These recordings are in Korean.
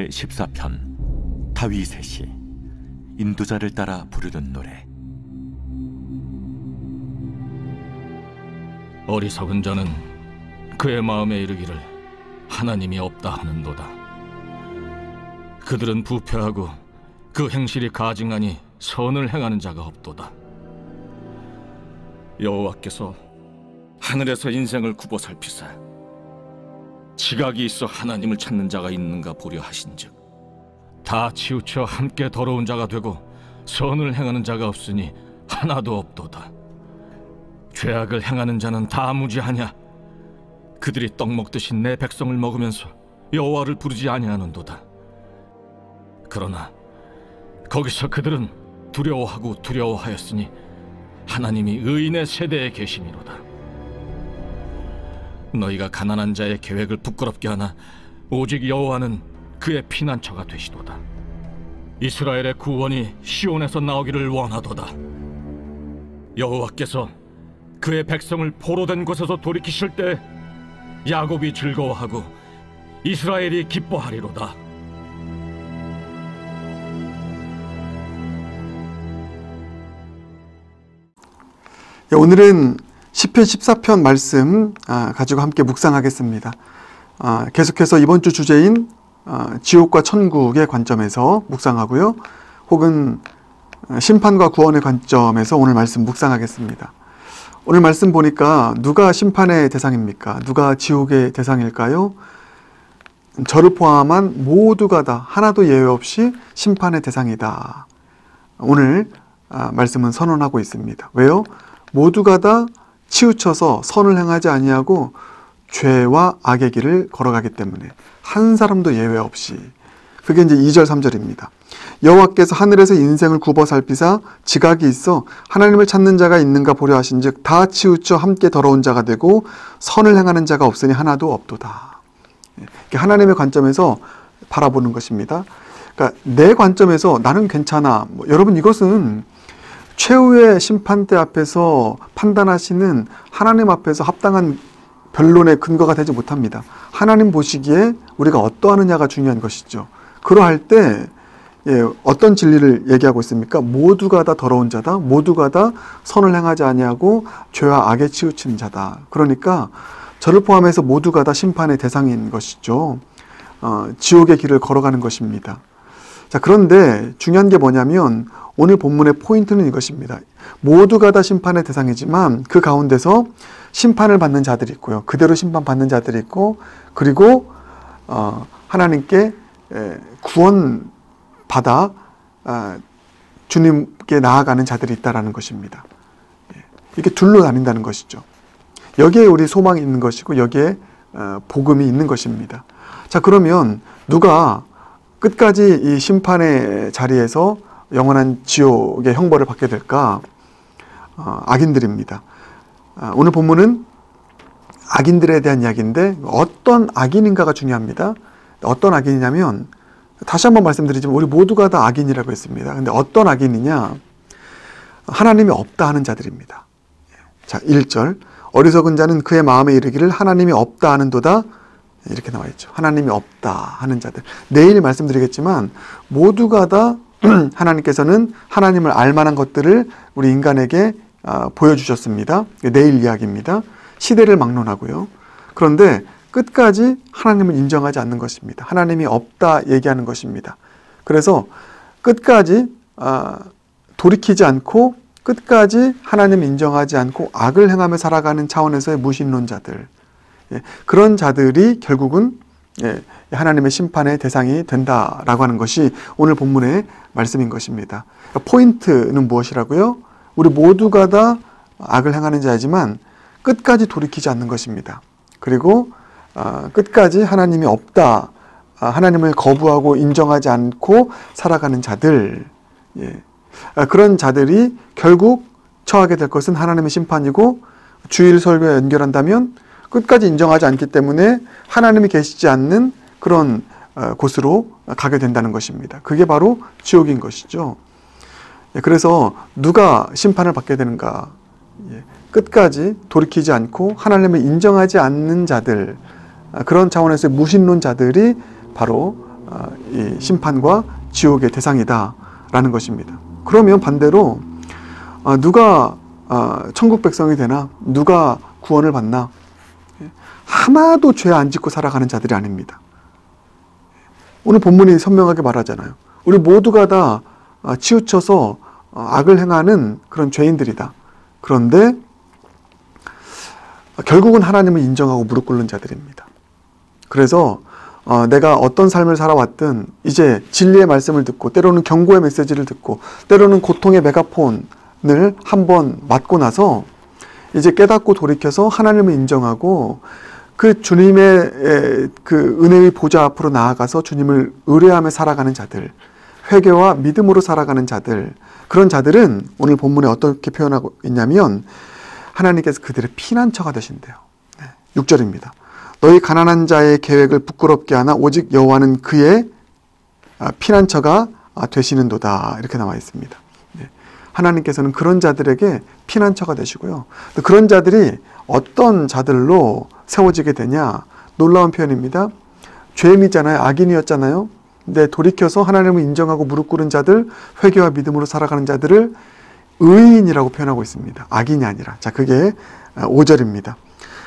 제14편 다윗의 시 인도자를 따라 부르는 노래. 어리석은 자는 그의 마음에 이르기를 하나님이 없다 하는도다. 그들은 부패하고 그 행실이 가증하니 선을 행하는 자가 없도다. 여호와께서 하늘에서 인생을 굽어 살피사 지각이 있어 하나님을 찾는 자가 있는가 보려 하신즉 다 치우쳐 함께 더러운 자가 되고 선을 행하는 자가 없으니 하나도 없도다. 죄악을 행하는 자는 다 무지하냐? 그들이 떡 먹듯이 내 백성을 먹으면서 여호와를 부르지 아니하는도다. 그러나 거기서 그들은 두려워하고 두려워하였으니 하나님이 의인의 세대에 계심이로다. 너희가 가난한 자의 계획을 부끄럽게 하나 오직 여호와는 그의 피난처가 되시도다. 이스라엘의 구원이 시온에서 나오기를 원하도다. 여호와께서 그의 백성을 포로된 곳에서 돌이키실 때 야곱이 즐거워하고 이스라엘이 기뻐하리로다. 오늘은 시편 14편 말씀 가지고 함께 묵상하겠습니다. 계속해서 이번 주 주제인 지옥과 천국의 관점에서 묵상하고요. 혹은 심판과 구원의 관점에서 오늘 말씀 묵상하겠습니다. 오늘 말씀 보니까 누가 심판의 대상입니까? 누가 지옥의 대상일까요? 저를 포함한 모두가 다 하나도 예외 없이 심판의 대상이다. 오늘 말씀은 선언하고 있습니다. 왜요? 모두가 다 치우쳐서 선을 행하지 아니하고 죄와 악의 길을 걸어가기 때문에 한 사람도 예외 없이. 그게 이제 2절 3절입니다. 여호와께서 하늘에서 인생을 굽어 살피사 지각이 있어 하나님을 찾는 자가 있는가 보려 하신즉 다 치우쳐 함께 더러운 자가 되고 선을 행하는 자가 없으니 하나도 없도다. 하나님의 관점에서 바라보는 것입니다. 그러니까 내 관점에서 나는 괜찮아. 여러분, 이것은 최후의 심판대 앞에서 판단하시는 하나님 앞에서 합당한 변론의 근거가 되지 못합니다. 하나님 보시기에 우리가 어떠하느냐가 중요한 것이죠. 그러할 때 어떤 진리를 얘기하고 있습니까? 모두가 다 더러운 자다. 모두가 다 선을 행하지 아니하고 죄와 악에 치우치는 자다. 그러니까 저를 포함해서 모두가 다 심판의 대상인 것이죠. 지옥의 길을 걸어가는 것입니다. 자, 그런데 중요한 게 뭐냐면 오늘 본문의 포인트는 이것입니다. 모두가 다 심판의 대상이지만 그 가운데서 심판을 받는 자들이 있고요. 그대로 심판받는 자들이 있고, 그리고 하나님께 구원받아 주님께 나아가는 자들이 있다는 것입니다. 이렇게 둘로 나뉜다는 것이죠. 여기에 우리 소망이 있는 것이고 여기에 복음이 있는 것입니다. 자, 그러면 누가 끝까지 이 심판의 자리에서 영원한 지옥의 형벌을 받게 될까? 악인들입니다. 오늘 본문은 악인들에 대한 이야기인데 어떤 악인인가가 중요합니다. 어떤 악인이냐면, 다시 한번 말씀드리지만 우리 모두가 다 악인이라고 했습니다. 근데 어떤 악인이냐? 하나님이 없다 하는 자들입니다. 자, 1절 어리석은 자는 그의 마음에 이르기를 하나님이 없다 하는도다. 이렇게 나와 있죠. 하나님이 없다 하는 자들. 내일 말씀드리겠지만 모두가 다 하나님께서는 하나님을 알만한 것들을 우리 인간에게 보여주셨습니다. 내일 이야기입니다. 시대를 막론하고요. 그런데 끝까지 하나님을 인정하지 않는 것입니다. 하나님이 없다 얘기하는 것입니다. 그래서 끝까지 돌이키지 않고 끝까지 하나님을 인정하지 않고 악을 행하며 살아가는 차원에서의 무신론자들, 그런 자들이 결국은 하나님의 심판의 대상이 된다라고 하는 것이 오늘 본문의 말씀인 것입니다. 포인트는 무엇이라고요? 우리 모두가 다 악을 행하는 자이지만 끝까지 돌이키지 않는 것입니다. 그리고 끝까지 하나님이 없다, 하나님을 거부하고 인정하지 않고 살아가는 자들, 그런 자들이 결국 처하게 될 것은 하나님의 심판이고, 주일 설교에 연결한다면 끝까지 인정하지 않기 때문에 하나님이 계시지 않는 그런 곳으로 가게 된다는 것입니다. 그게 바로 지옥인 것이죠. 그래서 누가 심판을 받게 되는가? 끝까지 돌이키지 않고 하나님을 인정하지 않는 자들, 그런 차원에서의 무신론자들이 바로 이 심판과 지옥의 대상이다라는 것입니다. 그러면 반대로 누가 천국 백성이 되나, 누가 구원을 받나, 하나도 죄 안 짓고 살아가는 자들이 아닙니다. 오늘 본문이 선명하게 말하잖아요. 우리 모두가 다 치우쳐서 악을 행하는 그런 죄인들이다. 그런데 결국은 하나님을 인정하고 무릎 꿇는 자들입니다. 그래서 내가 어떤 삶을 살아왔든 이제 진리의 말씀을 듣고, 때로는 경고의 메시지를 듣고, 때로는 고통의 메가폰을 한번 맞고 나서 이제 깨닫고 돌이켜서 하나님을 인정하고 그 주님의 그 은혜의 보좌 앞으로 나아가서 주님을 의뢰하며 살아가는 자들, 회개와 믿음으로 살아가는 자들, 그런 자들은 오늘 본문에 어떻게 표현하고 있냐면 하나님께서 그들의 피난처가 되신대요. 6절입니다. 너희 가난한 자의 계획을 부끄럽게 하나 오직 여호와는 그의 피난처가 되시는도다. 이렇게 나와 있습니다. 하나님께서는 그런 자들에게 피난처가 되시고요. 그런 자들이 어떤 자들로 세워지게 되냐? 놀라운 표현입니다. 죄인이잖아요. 악인이었잖아요. 근데 돌이켜서 하나님을 인정하고 무릎 꿇은 자들, 회개와 믿음으로 살아가는 자들을 의인이라고 표현하고 있습니다. 악인이 아니라. 자, 그게 5절입니다.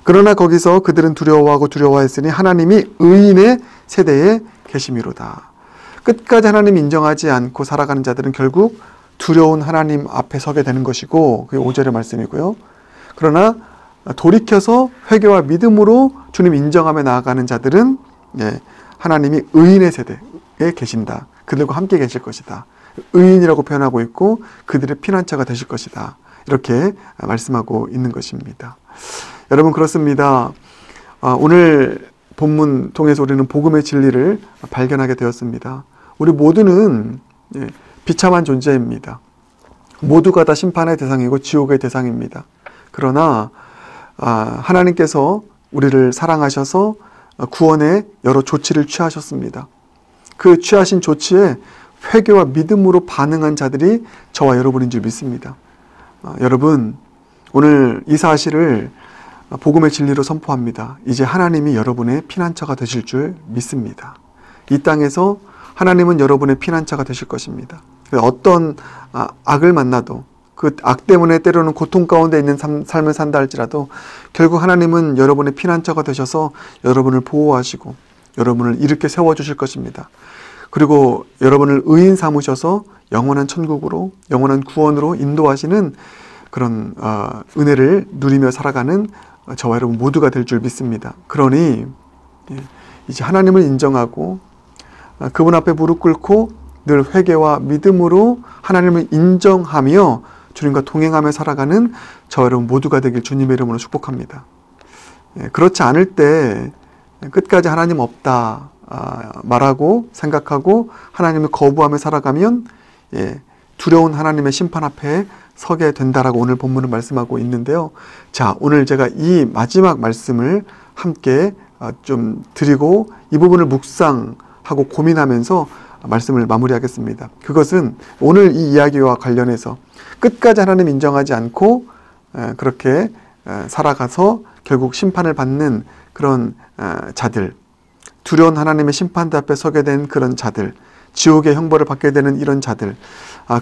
그러나 거기서 그들은 두려워하고 두려워했으니 하나님이 의인의 세대에 계심이로다. 끝까지 하나님 인정하지 않고 살아가는 자들은 결국 두려운 하나님 앞에 서게 되는 것이고, 그게 5절의 말씀이고요. 그러나 돌이켜서 회개와 믿음으로 주님 인정하며 나아가는 자들은 하나님이 의인의 세대에 계신다. 그들과 함께 계실 것이다. 의인이라고 표현하고 있고 그들의 피난처가 되실 것이다. 이렇게 말씀하고 있는 것입니다. 여러분, 그렇습니다. 오늘 본문 통해서 우리는 복음의 진리를 발견하게 되었습니다. 우리 모두는 비참한 존재입니다. 모두가 다 심판의 대상이고 지옥의 대상입니다. 그러나 하나님께서 우리를 사랑하셔서 구원의 여러 조치를 취하셨습니다. 그 취하신 조치에 회개와 믿음으로 반응한 자들이 저와 여러분인 줄 믿습니다. 여러분, 오늘 이 사실을 복음의 진리로 선포합니다. 이제 하나님이 여러분의 피난처가 되실 줄 믿습니다. 이 땅에서 하나님은 여러분의 피난처가 되실 것입니다. 어떤 악을 만나도, 그 악 때문에 때로는 고통 가운데 있는 삶을 산다 할지라도 결국 하나님은 여러분의 피난처가 되셔서 여러분을 보호하시고 여러분을 이렇게 세워주실 것입니다. 그리고 여러분을 의인 삼으셔서 영원한 천국으로, 영원한 구원으로 인도하시는 그런 은혜를 누리며 살아가는 저와 여러분 모두가 될 줄 믿습니다. 그러니 이제 하나님을 인정하고 그분 앞에 무릎 꿇고 늘 회개와 믿음으로 하나님을 인정하며 주님과 동행하며 살아가는 저와 여러분 모두가 되길 주님의 이름으로 축복합니다. 그렇지 않을 때 끝까지 하나님 없다 말하고 생각하고 하나님을 거부하며 살아가면 두려운 하나님의 심판 앞에 서게 된다라고 오늘 본문은 말씀하고 있는데요. 자, 오늘 제가 이 마지막 말씀을 함께 좀 드리고 이 부분을 묵상하고 고민하면서 말씀을 마무리하겠습니다. 그것은 오늘 이 이야기와 관련해서 끝까지 하나님 인정하지 않고 그렇게 살아가서 결국 심판을 받는 그런 자들, 두려운 하나님의 심판대 앞에 서게 된 그런 자들, 지옥의 형벌을 받게 되는 이런 자들,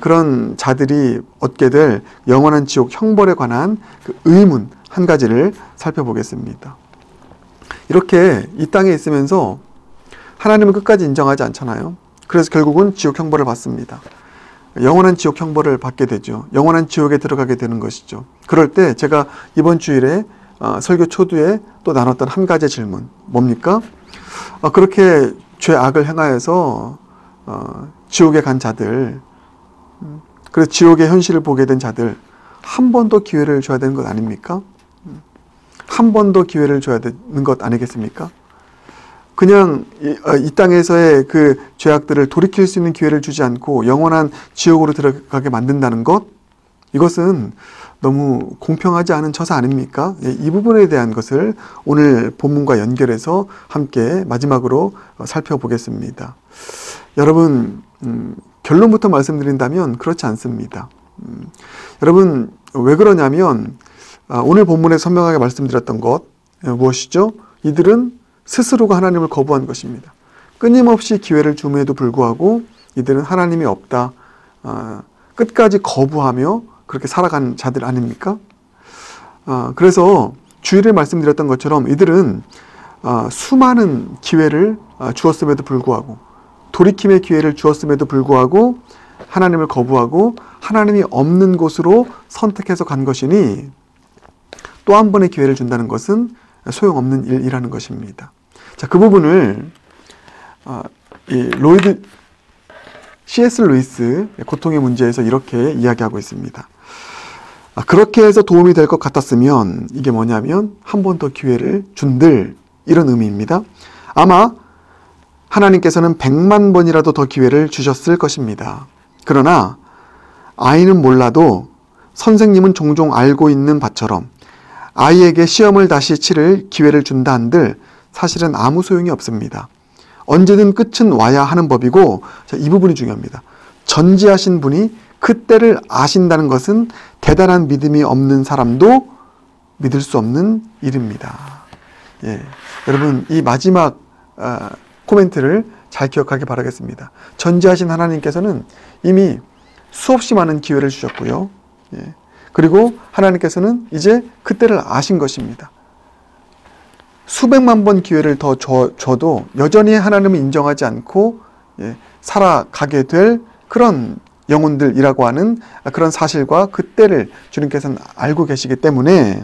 그런 자들이 얻게 될 영원한 지옥 형벌에 관한 그 의문 한 가지를 살펴보겠습니다. 이렇게 이 땅에 있으면서 하나님을 끝까지 인정하지 않잖아요. 그래서 결국은 지옥 형벌을 받습니다. 영원한 지옥 형벌을 받게 되죠. 영원한 지옥에 들어가게 되는 것이죠. 그럴 때 제가 이번 주일에 설교 초두에 또 나눴던 한 가지 질문, 뭡니까? 그렇게 죄악을 행하여서 지옥에 간 자들, 그래서 지옥의 현실을 보게 된 자들, 한 번 더 기회를 줘야 되는 것 아닙니까? 한 번 더 기회를 줘야 되는 것 아니겠습니까? 그냥 이 땅에서의 그 죄악들을 돌이킬 수 있는 기회를 주지 않고 영원한 지옥으로 들어가게 만든다는 것, 이것은 너무 공평하지 않은 처사 아닙니까? 이 부분에 대한 것을 오늘 본문과 연결해서 함께 마지막으로 살펴보겠습니다. 여러분, 결론부터 말씀드린다면 그렇지 않습니다. 여러분, 왜 그러냐면 오늘 본문에 선명하게 말씀드렸던 것 무엇이죠? 이들은 스스로가 하나님을 거부한 것입니다. 끊임없이 기회를 줌에도 불구하고 이들은 하나님이 없다, 끝까지 거부하며 그렇게 살아간 자들 아닙니까? 그래서 주일에 말씀드렸던 것처럼 이들은 수많은 기회를 주었음에도 불구하고, 돌이킴의 기회를 주었음에도 불구하고 하나님을 거부하고 하나님이 없는 곳으로 선택해서 간 것이니 또 한 번의 기회를 준다는 것은 소용없는 일이라는 것입니다. 자, 그 부분을 C.S. 루이스 고통의 문제에서 이렇게 이야기하고 있습니다. 그렇게 해서 도움이 될 것 같았으면, 이게 뭐냐면 한 번 더 기회를 준들, 이런 의미입니다. 아마 하나님께서는 100만 번이라도 더 기회를 주셨을 것입니다. 그러나 아이는 몰라도 선생님은 종종 알고 있는 바처럼 아이에게 시험을 다시 치를 기회를 준다 한들 사실은 아무 소용이 없습니다. 언제든 끝은 와야 하는 법이고, 이 부분이 중요합니다. 전지하신 분이 그때를 아신다는 것은 대단한 믿음이 없는 사람도 믿을 수 없는 일입니다. 예, 여러분 이 마지막 코멘트를 잘 기억하기 바라겠습니다. 전지하신 하나님께서는 이미 수없이 많은 기회를 주셨고요. 예, 그리고 하나님께서는 이제 그때를 아신 것입니다. 수백만 번 기회를 더 줘도 여전히 하나님을 인정하지 않고 살아가게 될 그런 영혼들이라고 하는 그런 사실과 그때를 주님께서는 알고 계시기 때문에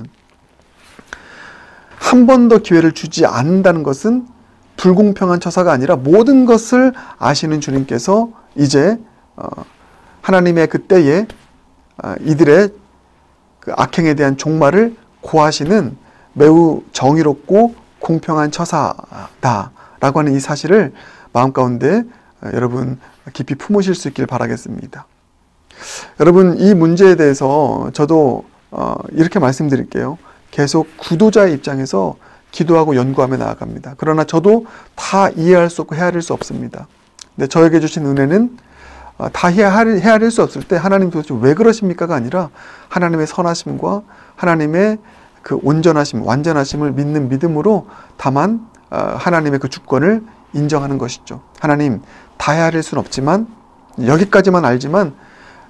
한 번 더 기회를 주지 않는다는 것은 불공평한 처사가 아니라 모든 것을 아시는 주님께서 이제 하나님의 그때에 이들의 그 악행에 대한 종말을 고하시는 매우 정의롭고 공평한 처사다라고 하는 이 사실을 마음 가운데 여러분 깊이 품으실 수 있길 바라겠습니다. 여러분 이 문제에 대해서 저도 이렇게 말씀드릴게요. 계속 구도자의 입장에서 기도하고 연구하며 나아갑니다. 그러나 저도 다 이해할 수 없고 헤아릴 수 없습니다. 근데 저에게 주신 은혜는 다 헤아릴 수 없을 때 하나님 도대체 왜 그러십니까가 아니라 하나님의 선하심과 하나님의 그 온전하심, 완전하심을 믿는 믿음으로 다만 하나님의 그 주권을 인정하는 것이죠. 하나님 다 헤아릴 수는 없지만 여기까지만 알지만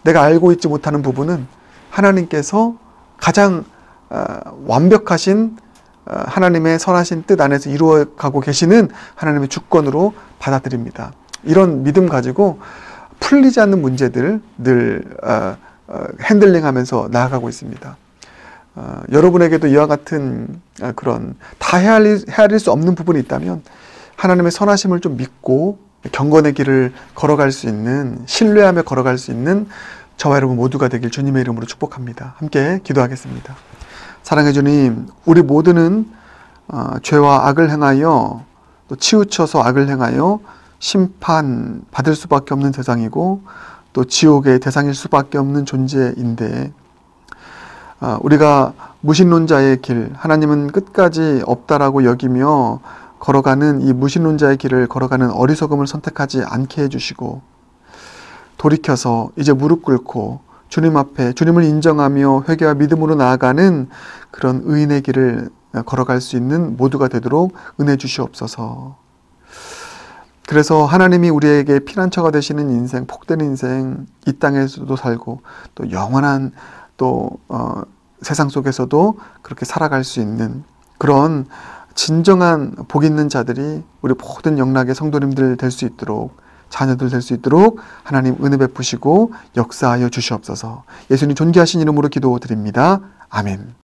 내가 알고 있지 못하는 부분은 하나님께서 가장 완벽하신 하나님의 선하신 뜻 안에서 이루어가고 계시는 하나님의 주권으로 받아들입니다. 이런 가지고 풀리지 않는 문제들을 늘 핸들링하면서 나아가고 있습니다. 여러분에게도 이와 같은 그런 다 헤아릴 수 없는 부분이 있다면 하나님의 선하심을 좀 믿고 경건의 길을 걸어갈 수 있는, 신뢰하며 걸어갈 수 있는 저와 여러분 모두가 되길 주님의 이름으로 축복합니다. 함께 기도하겠습니다. 사랑해 주님, 우리 모두는 죄와 악을 행하여 또 치우쳐서 악을 행하여 심판받을 수밖에 없는 대상이고 또 지옥의 대상일 수밖에 없는 존재인데 우리가 무신론자의 길, 하나님은 끝까지 없다라고 여기며 걸어가는 이 무신론자의 길을 걸어가는 어리석음을 선택하지 않게 해주시고 돌이켜서 이제 무릎 꿇고 주님 앞에 주님을 인정하며 회개와 믿음으로 나아가는 그런 의인의 길을 걸어갈 수 있는 모두가 되도록 은혜 주시옵소서. 그래서 하나님이 우리에게 피난처가 되시는 인생, 복된 인생, 이 땅에서도 살고 또 영원한 또 세상 속에서도 그렇게 살아갈 수 있는 그런 진정한 복 있는 자들이 우리 모든 영락의 성도님들 될 수 있도록, 자녀들 될 수 있도록 하나님 은혜 베푸시고 역사하여 주시옵소서. 예수님 존귀하신 이름으로 기도드립니다. 아멘.